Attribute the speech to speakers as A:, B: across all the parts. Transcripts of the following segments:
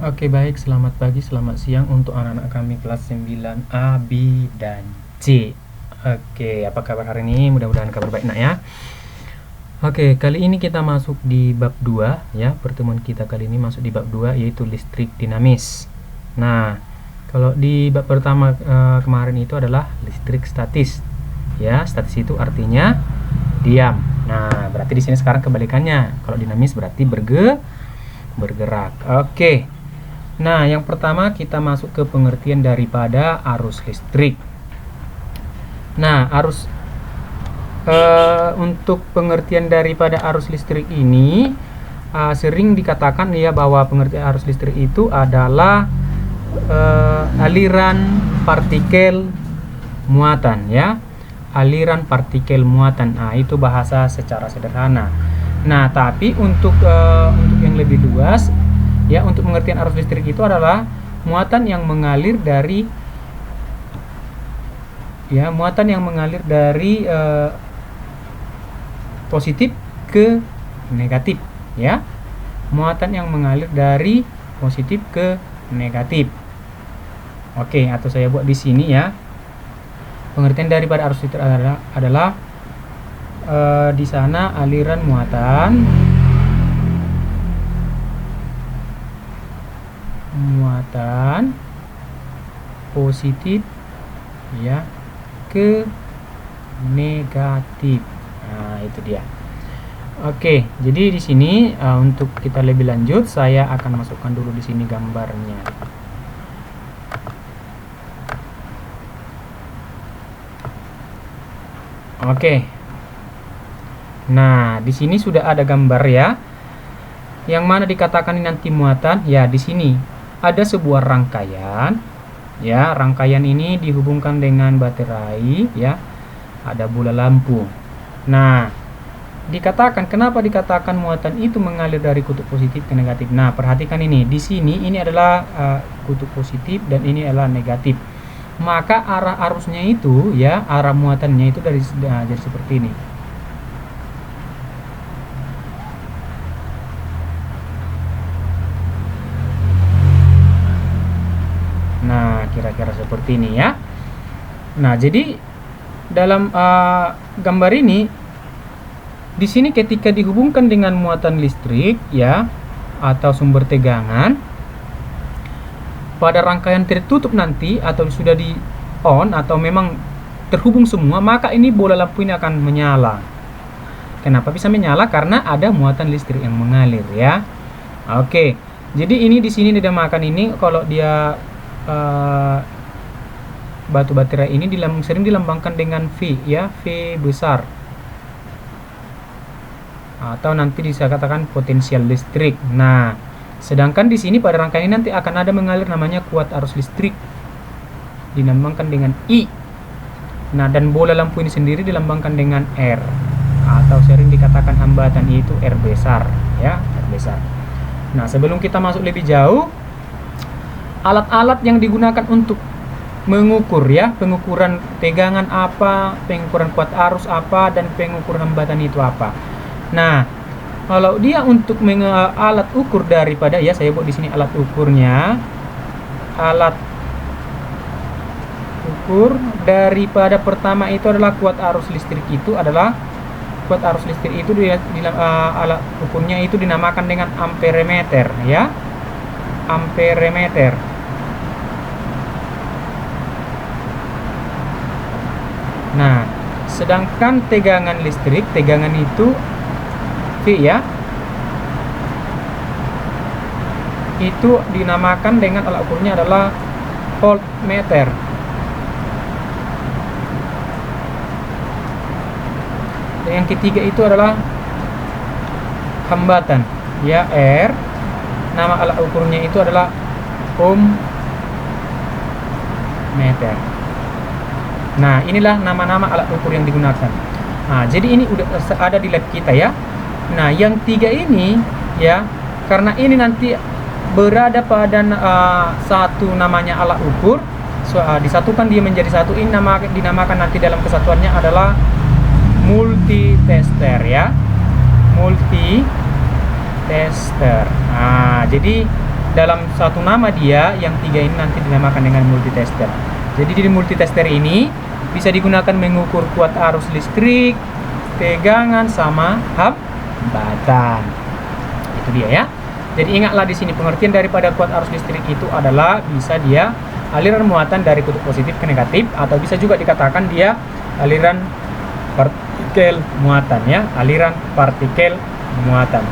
A: Oke, baik, selamat pagi, selamat siang untuk anak-anak kami kelas 9A, B, dan C. Oke, apa kabar hari ini? Mudah-mudahan kabar baik, nak, ya. Oke, kali ini kita masuk di bab 2 ya. Pertemuan kita kali ini masuk di bab 2 yaitu listrik dinamis. Nah, kalau di bab pertama kemarin itu adalah listrik statis. Ya, statis itu artinya diam. Nah, berarti di sini sekarang kebalikannya. Kalau dinamis berarti bergerak. Oke. Nah, yang pertama kita masuk ke pengertian daripada arus listrik. Nah, untuk pengertian daripada arus listrik ini sering dikatakan ya bahwa pengertian arus listrik itu adalah aliran partikel muatan ya. Aliran partikel muatan. Nah, itu bahasa secara sederhana. Nah, tapi untuk yang lebih luas ya, untuk pengertian arus listrik itu adalah muatan yang mengalir dari positif ke negatif ya. Muatan yang mengalir dari positif ke negatif. Oke, atau saya buat di sini ya. Pengertian daripada arus listrik adalah di sana aliran muatan positif ya ke negatif. Nah, itu dia. Oke, jadi di sini untuk kita lebih lanjut saya akan masukkan dulu di sini gambarnya. Oke. Nah, di sini sudah ada gambar ya. Yang mana dikatakan ini nanti muatan? Ya, di sini ada sebuah rangkaian. Ya, rangkaian ini dihubungkan dengan baterai ya. Ada bola lampu. Nah, kenapa dikatakan muatan itu mengalir dari kutub positif ke negatif? Nah, perhatikan ini. Di sini ini adalah kutub positif dan ini adalah negatif. Maka arah arusnya itu ya, arah muatannya itu jadi seperti ini. Nah, kira-kira seperti ini ya. Nah, jadi dalam gambar ini di sini ketika dihubungkan dengan muatan listrik ya atau sumber tegangan pada rangkaian tertutup nanti atau sudah di on atau memang terhubung semua, maka ini bola lampu ini akan menyala. Kenapa bisa menyala? Karena ada muatan listrik yang mengalir ya. Oke. Jadi ini di sini dinamakan ini kalau dia batu baterai ini sering dilambangkan dengan V ya, V besar. Atau nanti bisa katakan potensial listrik. Nah, sedangkan di sini pada rangkaian ini nanti akan ada mengalir namanya kuat arus listrik. Dilambangkan dengan I. Nah, dan bola lampu ini sendiri dilambangkan dengan R. Atau sering dikatakan hambatan, yaitu R besar ya, R besar. Nah, sebelum kita masuk lebih jauh, alat-alat yang digunakan untuk mengukur ya, pengukuran tegangan apa, pengukuran kuat arus apa, dan pengukuran hambatan itu apa. Nah, kalau dia untuk alat ukur daripada ya, saya buat di sini alat ukurnya. Alat ukur daripada pertama itu adalah kuat arus listrik itu adalah alat ukurnya itu dinamakan dengan amperemeter ya. Amperemeter. Nah, sedangkan tegangan listrik, tegangan itu V ya. Itu dinamakan dengan alat ukurnya adalah voltmeter. Dan yang ketiga itu adalah hambatan ya, R. Nama alat ukurnya itu adalah ohmmeter. Nah, inilah nama-nama alat ukur yang digunakan. Nah, jadi ini udah ada di lab kita ya. Nah, yang tiga ini ya, karena ini nanti berada pada satu namanya alat ukur, disatukan dia menjadi satu. Ini dinamakan nanti dalam kesatuannya adalah multitester ya. Multitester. Nah, jadi dalam satu nama dia, yang 3 ini nanti dinamakan dengan multitester. Jadi di multitester ini bisa digunakan mengukur kuat arus listrik, tegangan, sama hambatan. Itu dia ya. Jadi ingatlah di sini pengertian daripada kuat arus listrik itu adalah bisa dia aliran muatan dari kutub positif ke negatif, atau bisa juga dikatakan dia aliran partikel muatan ya, aliran partikel muatan.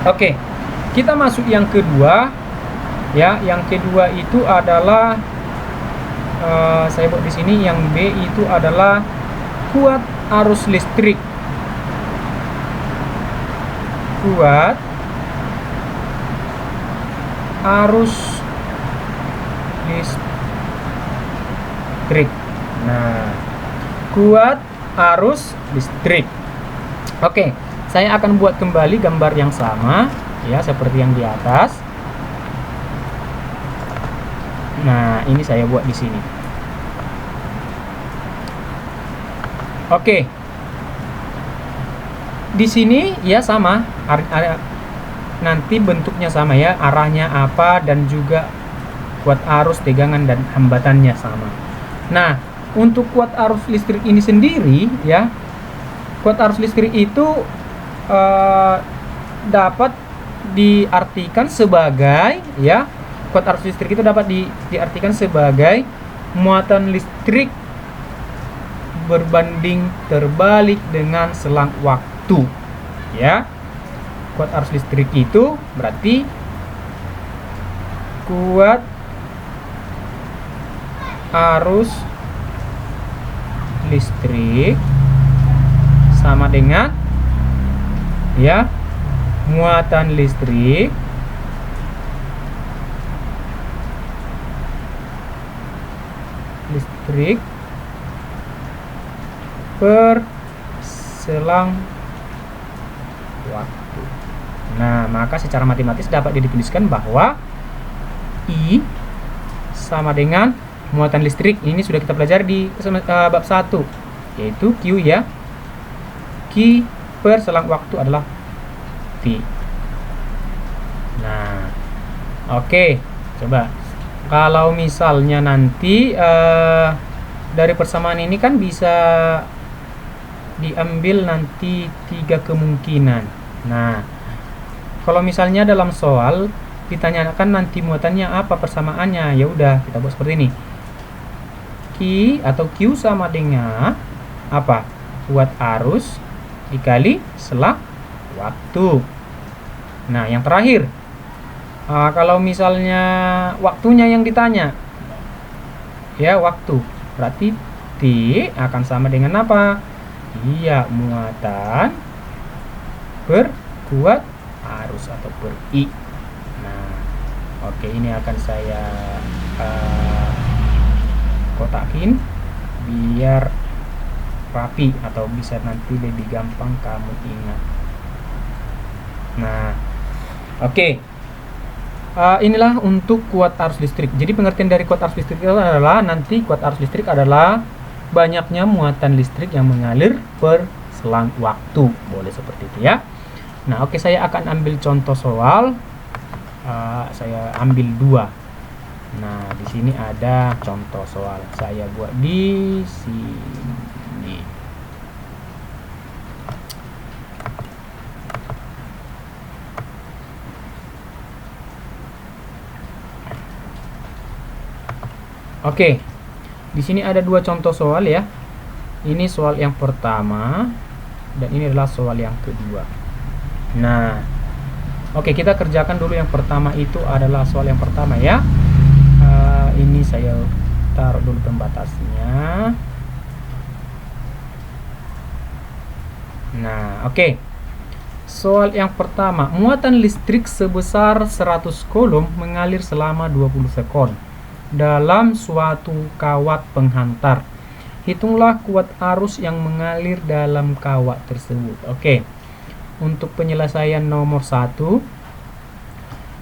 A: Oke, kita masuk yang kedua ya. Yang kedua itu adalah saya buat di sini yang B itu adalah kuat arus listrik. Kuat arus listrik. Nah, kuat arus listrik. Oke, saya akan buat kembali gambar yang sama ya, seperti yang di atas. Nah, ini saya buat di sini. Oke. Di sini ya sama, nanti bentuknya sama ya, arahnya apa, dan juga kuat arus, tegangan, dan hambatannya sama. Nah, untuk kuat arus listrik ini sendiri ya, kuat arus listrik itu dapat diartikan sebagai ya, kuat arus listrik itu dapat diartikan sebagai muatan listrik berbanding terbalik dengan selang waktu ya. Kuat arus listrik itu berarti kuat arus listrik sama dengan ya, muatan listrik per selang waktu. Nah, maka secara matematis dapat dituliskan bahwa I sama dengan muatan listrik. Ini sudah kita pelajari di bab 1, yaitu Q ya. Q per selang waktu adalah T. Nah, oke. Coba kalau misalnya nanti dari persamaan ini kan bisa diambil nanti 3 kemungkinan. Nah, kalau misalnya dalam soal ditanyakan nanti muatannya apa, persamaannya, ya udah kita buat seperti ini. Q atau Q sama dengan apa? Kuat arus dikali selang waktu. Nah, yang terakhir, kalau misalnya waktunya yang ditanya, ya waktu, berarti T akan sama dengan apa? Iya, muatan per kuat arus atau per I. Nah, oke, ini akan saya kotakin biar rapi atau bisa nanti lebih gampang kamu ingat. Nah, oke. Inilah untuk kuat arus listrik. Jadi pengertian dari kuat arus listrik itu adalah nanti kuat arus listrik adalah banyaknya muatan listrik yang mengalir per selang waktu. Boleh seperti itu ya. Nah, oke, saya akan ambil contoh soal. Saya ambil 2. Nah, di sini ada contoh soal. Saya buat di sini. Oke. Di sini ada 2 contoh soal ya. Ini soal yang pertama dan ini adalah soal yang kedua. Nah, oke, kita kerjakan dulu yang pertama. Itu adalah soal yang pertama ya. Ini saya taruh dulu pembatasnya. Nah, oke. Soal yang pertama, muatan listrik sebesar 100 coulomb mengalir selama 20 sekon dalam suatu kawat penghantar. Hitunglah kuat arus yang mengalir dalam kawat tersebut. Oke. Untuk penyelesaian nomor 1,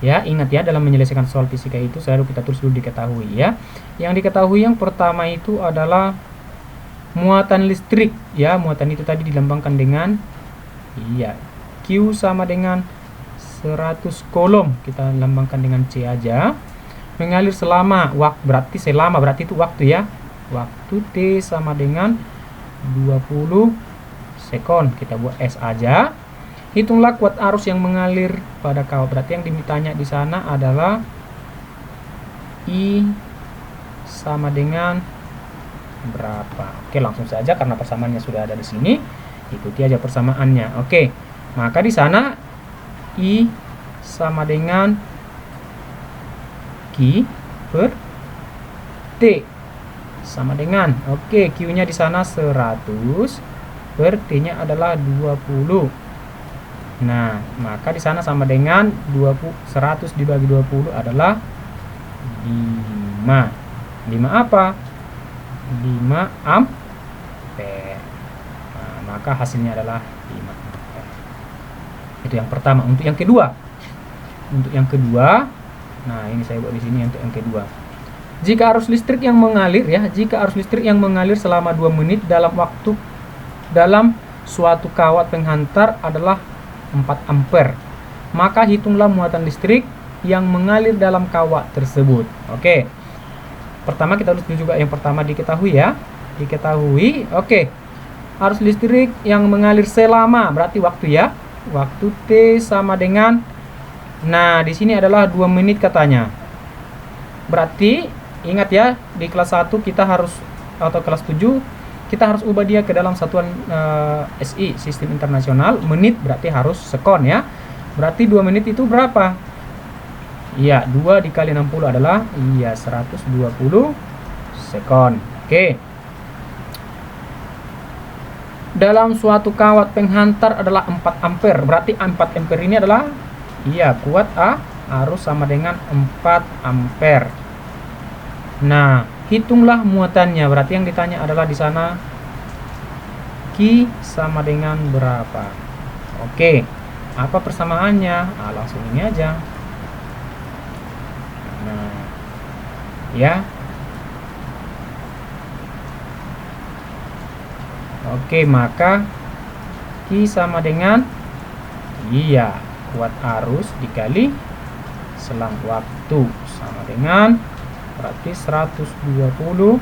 A: ya, ingat ya, dalam menyelesaikan soal fisika itu selalu kita tulis dulu diketahui ya. Yang diketahui yang pertama itu adalah muatan listrik ya. Muatan itu tadi dilambangkan dengan Q sama dengan 100 coulomb, kita lambangkan dengan C aja. Mengalir selama berarti selama, berarti itu waktu ya. Waktu T sama dengan 20 sekon, kita buat S aja. Hitunglah kuat arus yang mengalir pada kawat. Berarti yang ditanya di sana adalah I sama dengan berapa. Oke, langsung saja karena persamaannya sudah ada di sini. Ikuti aja persamaannya. Oke. Maka di sana I sama dengan Q per T sama dengan, oke, Q-nya di sana 100 per T-nya adalah 20. Nah, maka di sana sama dengan 100 dibagi 20 adalah 5. 5 apa? 5 ampere. Nah, maka hasilnya adalah 5 ampere. Itu yang pertama. Untuk yang kedua, nah ini saya buat di sini untuk yang kedua. Jika arus listrik yang mengalir selama 2 menit dalam suatu kawat penghantar adalah 4 ampere, maka hitunglah muatan listrik yang mengalir dalam kawat tersebut. Oke. Pertama kita harus juga yang pertama diketahui ya. Oke. Arus listrik yang mengalir selama berarti waktu ya. Waktu T sama dengan, nah di sini adalah 2 menit katanya. Berarti ingat ya, di kelas 1 kita harus, atau kelas 7 kita harus ubah dia ke dalam satuan SI, sistem internasional. Menit berarti harus sekon ya. Berarti 2 menit itu berapa? Iya, 2 dikali 60 adalah 120 sekon. Oke. Dalam suatu kawat penghantar adalah 4 ampere. Berarti 4 ampere ini adalah kuat arus sama dengan 4 ampere. Nah, hitunglah muatannya. Berarti yang ditanya adalah di sana Q sama dengan berapa. Oke. Apa persamaannya? Langsung ini aja. Nah, ya. Oke, maka Q sama dengan kuat arus dikali selang waktu sama dengan, berarti 120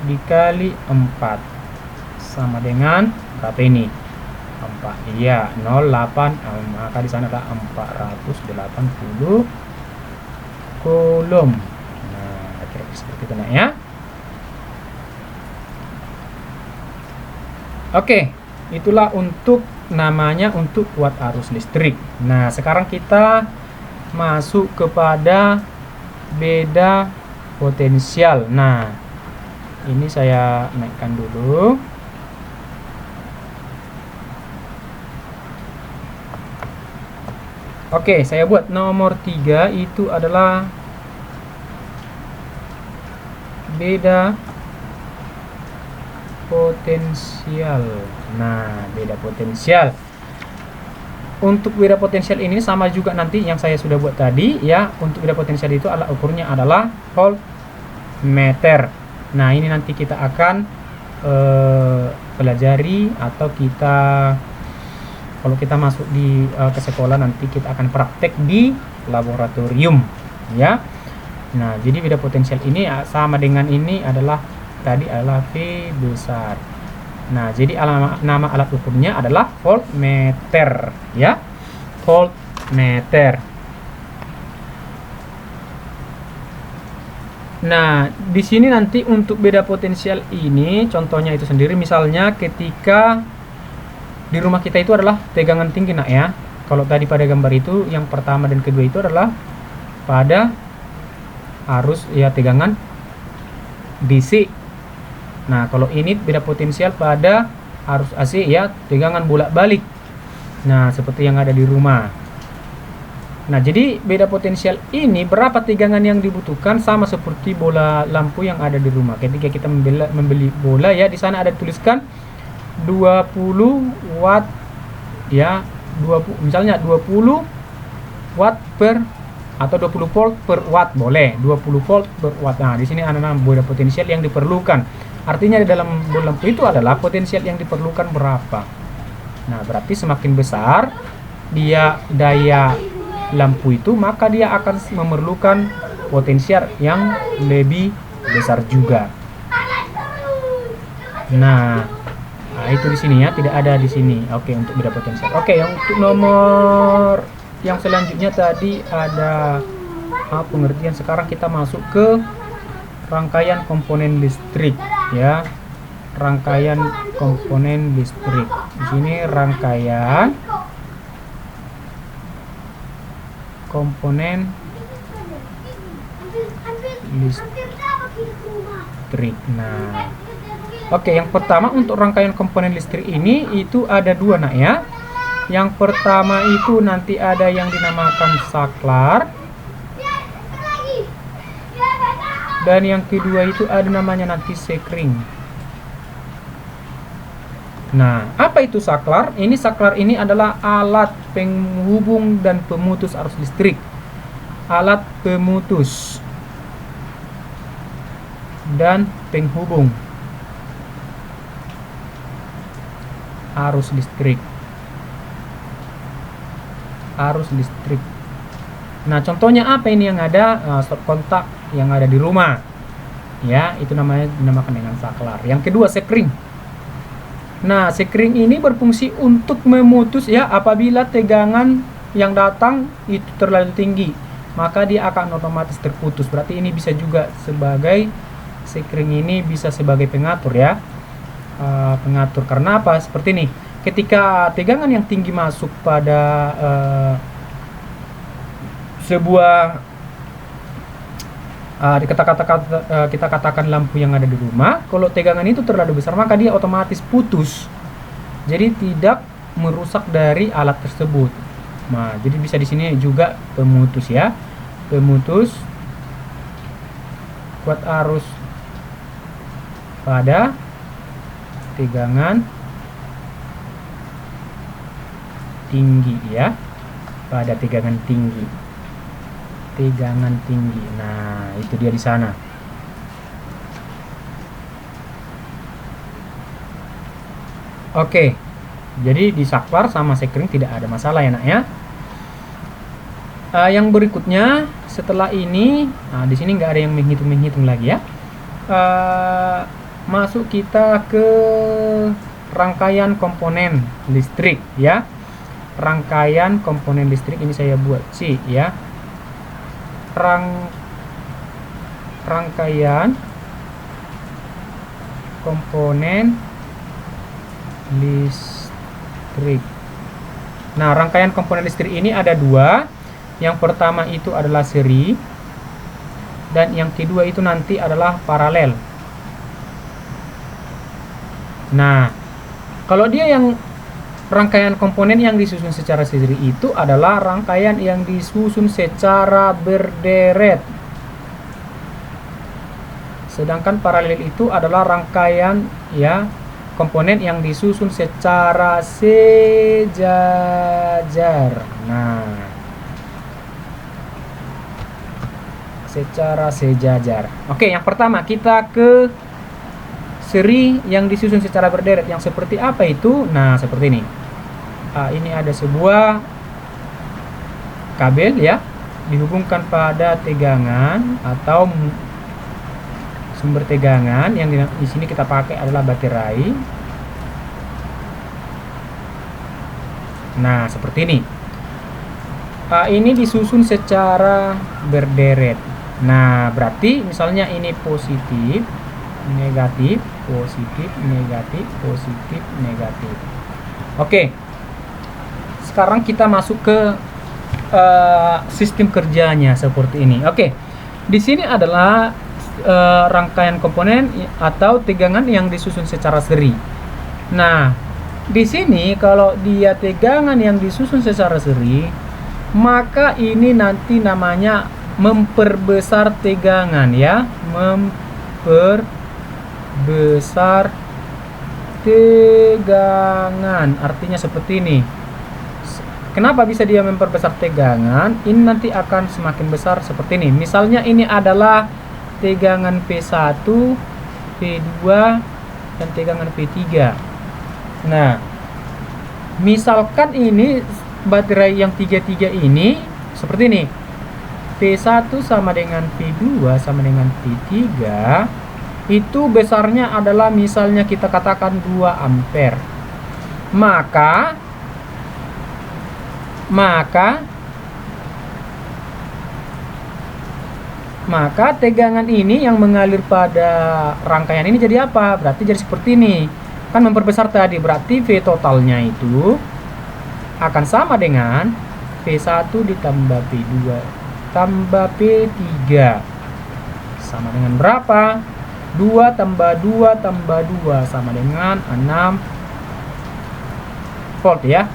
A: dikali 4 sama dengan berapa ini? 4. 0,8. Maka di sana ada 480 coulomb. Nah, kira-kira seperti itu ya. Oke, itulah untuk namanya untuk kuat arus listrik. Nah, sekarang kita masuk kepada beda potensial. Nah, ini saya naikkan dulu. Oke, saya buat nomor 3 itu adalah beda potensial. Nah, beda potensial. Untuk beda potensial ini sama juga nanti yang saya sudah buat tadi ya. Untuk beda potensial itu ukurnya adalah voltmeter. Nah, ini nanti kita akan pelajari, atau kalau kita masuk ke sekolah nanti kita akan praktek di laboratorium ya. Nah, jadi beda potensial ini sama dengan ini adalah tadi adalah V besar. Nah, jadi nama alat ukurnya adalah voltmeter ya. Voltmeter. Nah, di sini nanti untuk beda potensial ini contohnya itu sendiri, misalnya ketika di rumah kita itu adalah tegangan tinggi nak ya. Kalau tadi pada gambar itu yang pertama dan kedua itu adalah pada arus ya tegangan DC. Nah, kalau ini beda potensial pada arus AC ya, tegangan bolak-balik. Nah, seperti yang ada di rumah. Nah, jadi beda potensial ini berapa tegangan yang dibutuhkan sama seperti bola lampu yang ada di rumah. Ketika kita membeli bola ya, di sana ada tuliskan 20 watt ya, 20 misalnya 20 watt per atau 20 volt per watt boleh, 20 volt per watt. Nah, di sini ada beda potensial yang diperlukan. Artinya di dalam bola lampu itu adalah potensial yang diperlukan berapa. Nah, berarti semakin besar dia daya lampu itu, maka dia akan memerlukan potensial yang lebih besar juga. Nah, itu di sini ya, tidak ada di sini. Oke, untuk beda potensial. Oke, yang untuk nomor yang selanjutnya tadi ada pengertian. Sekarang kita masuk ke rangkaian komponen listrik ya. Rangkaian komponen listrik. Di sini rangkaian komponen listrik. Nah, oke, yang pertama untuk rangkaian komponen listrik ini itu ada dua nak ya. Yang pertama itu nanti ada yang dinamakan saklar, dan yang kedua itu ada namanya nanti sekring. Nah, apa itu saklar? Saklar ini adalah alat penghubung dan pemutus arus listrik. Alat pemutus dan penghubung arus listrik. Nah, contohnya apa ini yang ada? Stop kontak yang ada di rumah. Ya, itu dinamakan dengan saklar. Yang kedua, sekring. Nah, sekring ini berfungsi untuk memutus ya, apabila tegangan yang datang itu terlalu tinggi, maka dia akan otomatis terputus. Berarti ini bisa juga sebagai sekring ini bisa sebagai pengatur ya. Pengatur karena apa? Seperti ini. Ketika tegangan yang tinggi masuk pada sebuah kita katakan lampu yang ada di rumah, kalau tegangan itu terlalu besar maka dia otomatis putus. Jadi tidak merusak dari alat tersebut. Nah, jadi bisa di sini juga pemutus ya. Pemutus kuat arus pada tegangan tinggi ya. Pada tegangan tinggi. Nah, itu dia di sana. Oke. Jadi di saklar sama sekring tidak ada masalah ya nak ya. Yang berikutnya setelah ini, di sini nggak ada yang menghitung lagi ya. Masuk kita ke rangkaian komponen listrik ya. Rangkaian komponen listrik ini saya buat C ya. Rangkaian komponen listrik. Nah, rangkaian komponen listrik ini ada dua. Yang pertama itu adalah seri, dan yang kedua itu nanti adalah paralel. Nah, kalau dia yang rangkaian komponen yang disusun secara seri itu adalah rangkaian yang disusun secara berderet. Sedangkan paralel itu adalah rangkaian ya komponen yang disusun secara sejajar. Nah, secara sejajar. Oke, yang pertama kita ke seri yang disusun secara berderet. Yang seperti apa itu? Nah, seperti ini. Ini ada sebuah kabel ya, dihubungkan pada tegangan atau sumber tegangan yang di sini kita pakai adalah baterai. Nah, seperti ini. Ini disusun secara berderet. Nah, berarti misalnya ini positif, negatif, positif, negatif, positif, negatif. Oke. Sekarang kita masuk ke sistem kerjanya seperti ini. Oke. Di sini adalah rangkaian komponen atau tegangan yang disusun secara seri. Nah, di sini kalau dia tegangan yang disusun secara seri, maka ini nanti namanya memperbesar tegangan ya, memperbesar tegangan. Artinya seperti ini. Kenapa bisa dia memperbesar tegangan? Ini nanti akan semakin besar seperti ini. Misalnya ini adalah tegangan P1, P2, dan tegangan P3. Nah, misalkan ini baterai yang 33 ini Seperti ini. P1 sama dengan P2 sama dengan P3 itu besarnya adalah misalnya kita katakan 2 ampere. Maka tegangan ini yang mengalir pada rangkaian ini jadi apa? Berarti jadi seperti ini. Kan memperbesar tadi, berarti V totalnya itu akan sama dengan P1 ditambah P2 tambah P3 sama dengan berapa? 2 tambah 2 tambah 2 sama dengan 6 volt ya.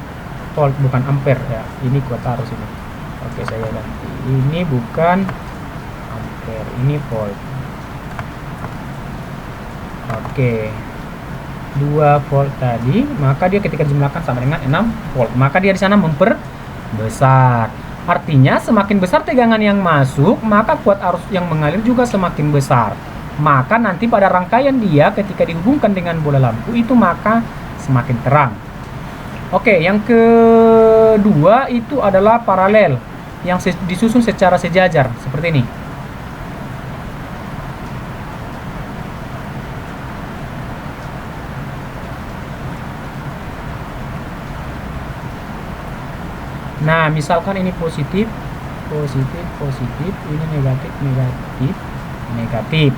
A: Volt bukan ampere ya. Ini kuat arus ini. Oke, saya ganti. Ini bukan ampere, ini volt. Oke. 2 volt tadi, maka dia ketika dijumlahkan sama dengan 6 volt. Maka dia di sana memperbesar. Artinya semakin besar tegangan yang masuk, maka kuat arus yang mengalir juga semakin besar. Maka nanti pada rangkaian dia ketika dihubungkan dengan bola lampu itu maka semakin terang. Oke, yang kedua itu adalah paralel yang disusun secara sejajar seperti ini. Nah, misalkan ini positif, ini negatif.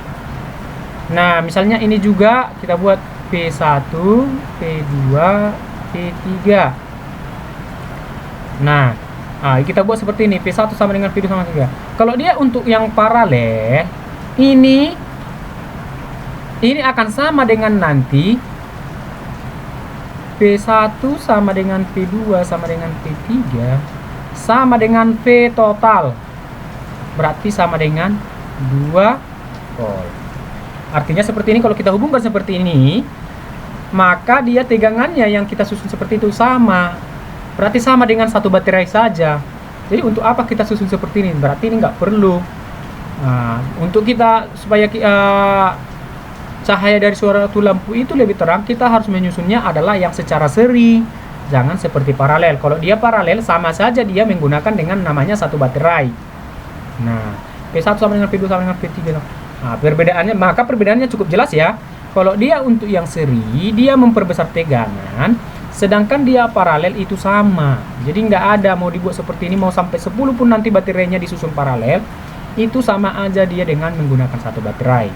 A: Nah, misalnya ini juga kita buat P1, P2, P3. Nah, kita buat seperti ini, P1 sama dengan P2 sama 3. Kalau dia untuk yang paralel, ini akan sama dengan nanti P1 sama dengan P2 sama dengan P3 sama dengan V total. Berarti sama dengan 2 volt. Artinya seperti ini, kalau kita hubungkan seperti ini, maka dia tegangannya yang kita susun seperti itu sama. Berarti sama dengan satu baterai saja. Jadi untuk apa kita susun seperti ini? Berarti ini nggak perlu. Nah, untuk kita supaya cahaya dari suatu lampu itu lebih terang, kita harus menyusunnya adalah yang secara seri, jangan seperti paralel. Kalau dia paralel sama saja dia menggunakan dengan namanya satu baterai. Nah, P1 sama dengan P2 sama dengan P3. Nah, perbedaannya cukup jelas ya. Kalau dia untuk yang seri, dia memperbesar tegangan, sedangkan dia paralel itu sama. Jadi nggak ada mau dibuat seperti ini, mau sampai 10 pun nanti baterainya disusun paralel, itu sama aja dia dengan menggunakan satu baterai.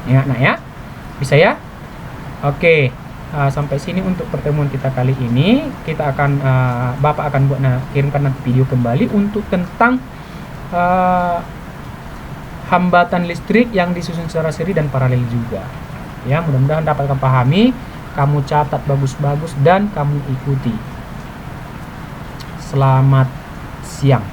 A: Ya, nah ya, bisa ya. Oke, sampai sini untuk pertemuan kita kali ini. Kita akan Bapak akan kirimkan nanti video kembali untuk tentang hambatan listrik yang disusun secara seri dan paralel juga. Ya, mudah-mudahan dapat kamu pahami, kamu catat bagus-bagus dan kamu ikuti. Selamat siang.